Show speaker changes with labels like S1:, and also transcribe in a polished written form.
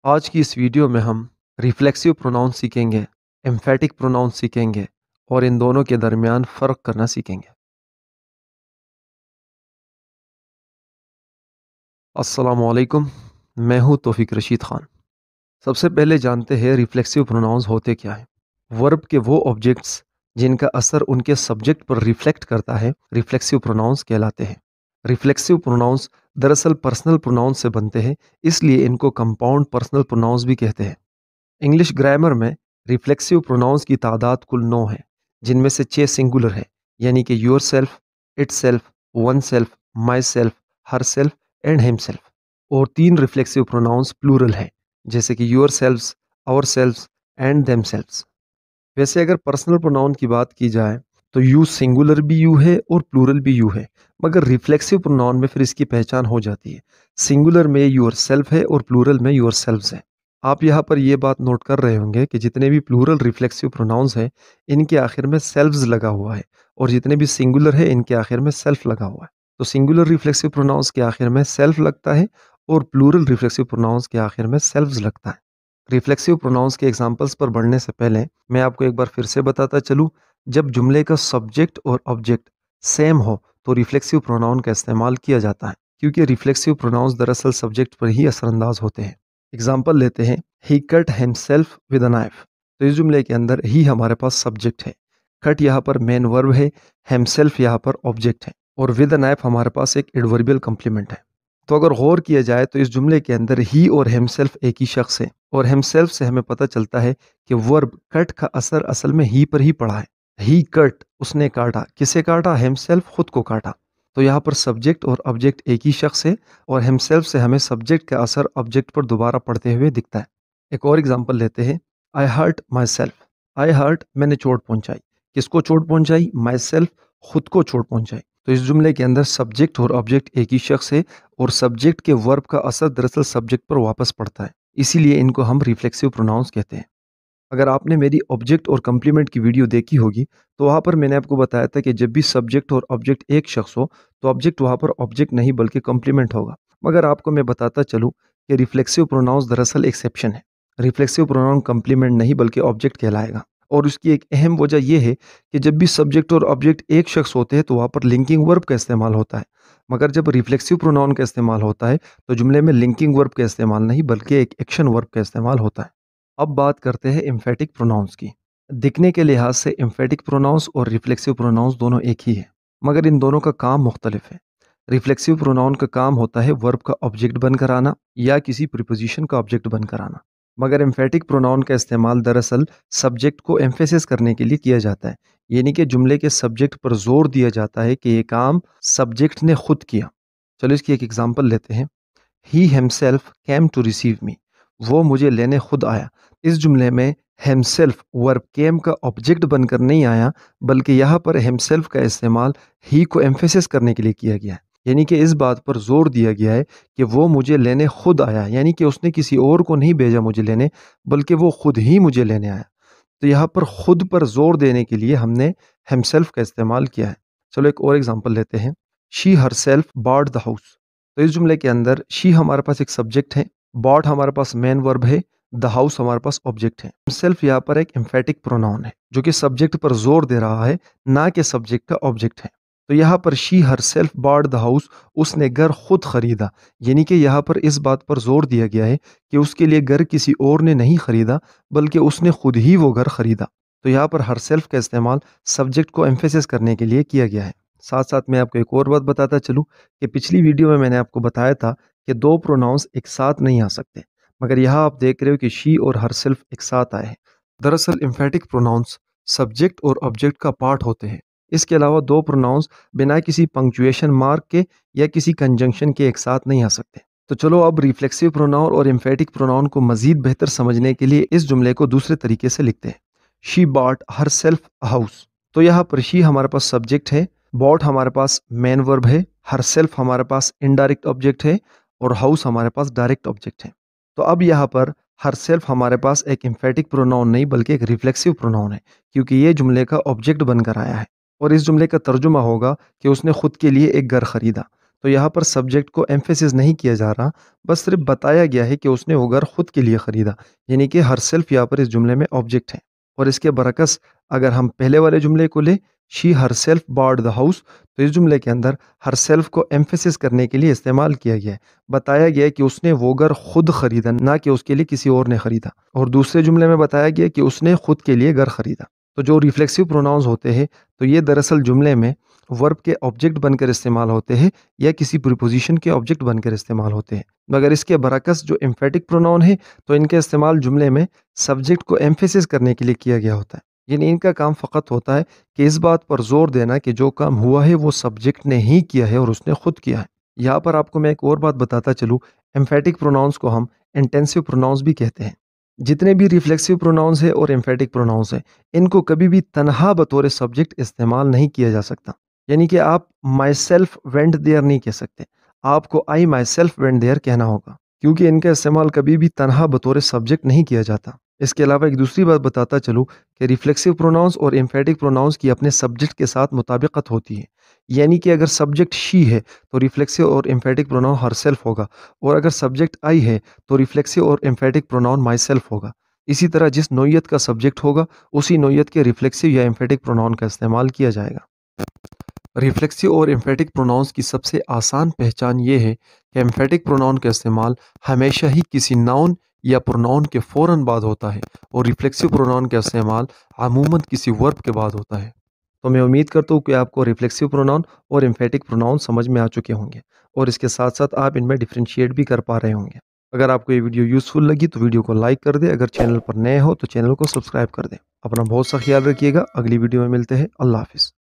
S1: आज की इस वीडियो में हम रिफ्लेक्सिव प्रोनाउंस सीखेंगे, एम्फेटिक प्रोनाउंस सीखेंगे और इन दोनों के दरमियान फ़र्क करना सीखेंगे। अस्सलामु अलैकुम, मैं हूँ तौफीक रशीद ख़ान। सबसे पहले जानते हैं रिफ्लेक्सिव प्रोनाउंस होते क्या हैं। वर्ब के वो ऑब्जेक्ट्स जिनका असर उनके सब्जेक्ट पर रिफ्लेक्ट करता है, रिफ्लेक्सिव प्रोनाउंस कहलाते हैं। रिफ्लेक्सिव प्रोनाउंस दरअसल पर्सनल प्रोनाउंस से बनते हैं, इसलिए इनको कंपाउंड पर्सनल प्रोनाउंस भी कहते हैं। इंग्लिश ग्रामर में रिफ्लेक्सिव प्रोनाउंस की तादाद कुल 9 है, जिनमें से 6 सिंगुलर है, यानी कि yourself, itself, oneself, myself, herself and himself. और 3 रिफ्लेक्सिव प्रोनाउंस प्लूरल है, जैसे कि yourselves, ourselves and themselves. वैसे अगर पर्सनल प्रोनाउन की बात की जाए तो यू सिंगुलर भी यू है और प्लूरल भी यू है, मगर रिफ्लेक्सिव प्रोनाउन में फिर इसकी पहचान हो जाती है। सिंगुलर में योर सेल्फ है और प्लूरल में योर सेल्फ्स है। आप यहाँ पर ये बात नोट कर रहे होंगे कि जितने भी प्लूरल रिफ्लेक्सिव प्रोनाउंस हैं, इनके आखिर में सेल्फ्स लगा हुआ है, और जितने भी सिंगुलर है इनके आखिर में सेल्फ लगा हुआ है। तो सिंगुलर रिफ्लेक्सिव प्रोनाउंस के आखिर में सेल्फ लगता है और प्लूरल रिफ्लेक्सिव प्रोनाउंस के आखिर में सेल्फ्स लगता है। रिफ्लेक्सिव प्रोनाउंस के एग्जांपल्स पर बढ़ने से पहले मैं आपको एक बार फिर से बताता चलूं, जब जुमले का सब्जेक्ट और ऑब्जेक्ट सेम हो तो रिफ्लेक्सिव प्रोनाउन का इस्तेमाल किया जाता है, क्योंकि रिफ्लेक्सिव प्रोनाउंस दरअसल सब्जेक्ट पर ही असरअंदाज होते हैं। एग्जाम्पल लेते हैं, he cut himself with a knife. तो इस जुमले के अंदर ही हमारे पास सब्जेक्ट है, कट यहाँ पर मेन वर्ब है, हिमसेल्फ यहाँ पर ऑब्जेक्ट है, और विद अ नाइफ हमारे पास एक एडवर्बियल कम्प्लीमेंट है। तो अगर गौर किया जाए तो इस जुमले के अंदर ही और हिमसेल्फ एक ही शख्स है, और हिमसेल्फ से हमें पता चलता है कि वर्ब कट का असर असल में ही पर ही पड़ा है। ही कट, उसने काटा, किसे काटा? हिमसेल्फ, खुद को काटा। तो यहाँ पर सब्जेक्ट और ऑब्जेक्ट एक ही शख्स है, और हिमसेल्फ से हमें सब्जेक्ट का असर ऑब्जेक्ट पर दोबारा पड़ते हुए दिखता है। एक और एग्जांपल लेते हैं, I hurt myself. I hurt, मैंने चोट पहुंचाई। किसको चोट पहुंचाई? माई सेल्फ, खुद को चोट पहुंचाई। तो इस जुमले के अंदर सब्जेक्ट और ऑब्जेक्ट एक ही शख्स है, और सब्जेक्ट के वर्ब का असर दरअसल सब्जेक्ट पर वापस पड़ता है, इसीलिए इनको हम रिफ्लेक्सिव प्रोनाउंस कहते हैं। अगर आपने मेरी ऑब्जेक्ट और कंप्लीमेंट की वीडियो देखी होगी, तो वहाँ पर मैंने आपको बताया था कि जब भी सब्जेक्ट और ऑब्जेक्ट एक शख्स हो तो ऑब्जेक्ट वहाँ पर ऑब्जेक्ट नहीं बल्कि कंप्लीमेंट होगा। मगर आपको मैं बताता चलूँ कि रिफ्लेक्सिव प्रोनाउंस दरअसल एक्सेप्शन है। रिफ्लेक्सिव प्रोनाउन कंप्लीमेंट नहीं बल्कि ऑब्जेक्ट कहलाएगा, और उसकी एक अहम वजह यह है कि जब भी सब्जेक्ट और ऑब्जेक्ट एक शख्स होते हैं तो वहाँ पर लिंकिंग वर्ब का इस्तेमाल होता है, मगर जब रिफ्लेक्सिव प्रोनाउन का इस्तेमाल होता है तो जुमले में लिंकिंग वर्ब का इस्तेमाल नहीं बल्कि एक एक्शन वर्ब का इस्तेमाल होता है। अब बात करते हैं एम्फेटिक प्रोनाउंस की। दिखने के लिहाज से एम्फेटिक प्रोनाउंस और रिफ्लेक्सिव प्रोनाउंस दोनों एक ही है, मगर इन दोनों का काम मुख्तलिफ है। रिफ्लेक्सिव प्रोनाउन का काम होता है वर्ब का ऑब्जेक्ट बनकर आना या किसी प्रीपोजिशन का ऑब्जेक्ट बनकर आना, मगर एम्फेटिक प्रोनाउन का इस्तेमाल दरअसल सब्जेक्ट को एम्फेसिस करने के लिए किया जाता है, यानी कि जुमले के सब्जेक्ट पर जोर दिया जाता है कि ये काम सब्जेक्ट ने खुद किया। चलो इसकी एक एग्जांपल लेते हैं, he himself came to receive me. वो मुझे लेने खुद आया। इस जुमले में हिमसेल्फ वर्ब केम का ऑब्जेक्ट बनकर नहीं आया, बल्कि यहाँ पर हिमसेल्फ का इस्तेमाल ही को एम्फेसिस करने के लिए किया गया है, यानी कि इस बात पर जोर दिया गया है कि वो मुझे लेने खुद आया, यानी कि उसने किसी और को नहीं भेजा मुझे लेने, बल्कि वो खुद ही मुझे लेने आया। तो यहाँ पर खुद पर जोर देने के लिए हमने हिमसेल्फ का इस्तेमाल किया है। चलो एक और एग्जांपल लेते हैं, she herself bought the house. तो इस जुमले के अंदर शी हमारे पास एक सब्जेक्ट है, बॉट हमारे पास मेन वर्ब है, द हाउस हमारे पास ऑब्जेक्ट है। हिमसेल्फ यहाँ पर एक एम्फेटिक प्रोनाउन है जो कि सब्जेक्ट पर जोर दे रहा है, ना कि सब्जेक्ट का ऑब्जेक्ट है। तो यहाँ पर she herself bought the house, उसने घर खुद खरीदा, यानी कि यहाँ पर इस बात पर जोर दिया गया है कि उसके लिए घर किसी और ने नहीं खरीदा, बल्कि उसने खुद ही वो घर खरीदा। तो यहाँ पर हरसेल्फ का इस्तेमाल सब्जेक्ट को एम्फेसिस करने के लिए किया गया है। साथ साथ मैं आपको एक और बात बताता चलूँ कि पिछली वीडियो में मैंने आपको बताया था कि दो प्रोनाउंस एक साथ नहीं आ सकते, मगर यहाँ आप देख रहे हो कि शी और हरसेल्फ एक साथ आए हैं। दरअसल एम्फेटिक प्रोनाउंस सब्जेक्ट और ऑब्जेक्ट का पार्ट होते हैं। इसके अलावा दो प्रोनाउंस बिना किसी पंक्चुएशन मार्क के या किसी कंजंक्शन के एक साथ नहीं आ सकते। तो चलो अब रिफ्लेक्सिव प्रोनाउन और एम्फेटिक प्रोनाउन को मजीद बेहतर समझने के लिए इस जुमले को दूसरे तरीके से लिखते हैं, she bought her self house. तो यहाँ पर शी हमारे पास सब्जेक्ट है, बॉट हमारे पास मेन वर्ब है, हर सेल्फ हमारे पास इनडायरेक्ट ऑब्जेक्ट है, और हाउस हमारे पास डायरेक्ट ऑब्जेक्ट है। तो अब यहाँ पर हर सेल्फ हमारे पास एक एम्फेटिक प्रोनाउन नहीं बल्कि एक रिफ्लेक्सिव प्रोनाउन है, क्योंकि ये जुमले का ऑब्जेक्ट बनकर आया है, और इस जुमले का तर्जुमा होगा कि उसने खुद के लिए एक घर खरीदा। तो यहाँ पर सब्जेक्ट को एम्फेसिस नहीं किया जा रहा, बस सिर्फ बताया गया है कि उसने वो घर खुद के लिए खरीदा, यानी कि हरसेल्फ यहाँ पर इस जुमले में ऑब्जेक्ट है। और इसके बरअक्स अगर हम पहले वाले जुमले को ले, she herself bought the house, तो इस जुमले के अंदर हरसेल्फ को एम्फेसिस करने के लिए इस्तेमाल किया गया है। बताया गया है कि उसने वो घर खुद खरीदा, ना कि उसके लिए किसी और ने खरीदा। और दूसरे जुमले में बताया गया कि उसने खुद के लिए घर खरीदा। तो जो रिफ्लेक्सिव प्रोनाउंस होते हैं, तो ये दरअसल जुमले में वर्ब के ऑब्जेक्ट बनकर इस्तेमाल होते हैं या किसी प्रीपोजिशन के ऑब्जेक्ट बनकर इस्तेमाल होते हैं। मगर इसके बरअक्स जो एम्फेटिक प्रोनाउन है, तो इनका इस्तेमाल जुमले में सब्जेक्ट को एम्फेसिस करने के लिए किया गया होता है। यानी इनका काम फ़कत होता है कि इस बात पर जोर देना कि जो काम हुआ है वो सब्जेक्ट ने ही किया है और उसने खुद किया है। यहाँ पर आपको मैं एक और बात बताता चलूँ, एम्फेटिक प्रोनाउंस को हम इंटेंसिव प्रोनाउंस भी कहते हैं। जितने भी रिफ्लेक्सिव प्रोनाउंस है और एम्फेटिक प्रोनाउंस है, इनको कभी भी तनहा बतौर सब्जेक्ट इस्तेमाल नहीं किया जा सकता। यानी कि आप माई सेल्फ वेंट देयर नहीं कह सकते, आपको आई माई सेल्फ वेंट देयर कहना होगा, क्योंकि इनका इस्तेमाल कभी भी तनहा बतौर सब्जेक्ट नहीं किया जाता। इसके अलावा एक दूसरी बात बताता चलूँ कि रिफ्लेक्सिव प्रोनाउंस और एम्फेटिक प्रोनाउंस की अपने सब्जेक्ट के साथ मुताबिकत होती है। यानी कि अगर सब्जेक्ट शी है, तो रिफ्लेक्सिव और एम्फेटिक प्रोनाउन हरसेल्फ होगा, और अगर सब्जेक्ट आई है, तो रिफ्लेक्सिव और एम्फेटिक प्रोनाउन माई सेल्फ होगा। इसी तरह जिस नोयत का सब्जेक्ट होगा, उसी नोयत के रिफ्लेक्सिव या एम्फेटिक प्रोनाउन का इस्तेमाल किया जाएगा। रिफ्लेक्सिव और एम्फेटिक प्रोनाउंस की सबसे आसान पहचान ये है कि एम्फेटिक प्रोनाउन का इस्तेमाल हमेशा ही किसी नाउन या प्रोनाउन के फ़ौरन बाद होता है, और रिफ्लेक्सिव प्रोनाउन का इस्तेमाल अमूमन किसी वर्ब के बाद होता है। तो मैं उम्मीद करता हूँ कि आपको रिफ्लेक्सिव प्रोनाउन और एम्फेटिक प्रोनाउन समझ में आ चुके होंगे, और इसके साथ साथ आप इनमें डिफ्रेंशिएट भी कर पा रहे होंगे। अगर आपको ये वीडियो यूज़फुल लगी तो वीडियो को लाइक कर दें, अगर चैनल पर नए हो तो चैनल को सब्सक्राइब कर दें। अपना बहुत सा ख्याल रखिएगा, अगली वीडियो में मिलते हैं। अल्लाह हाफ़िज़।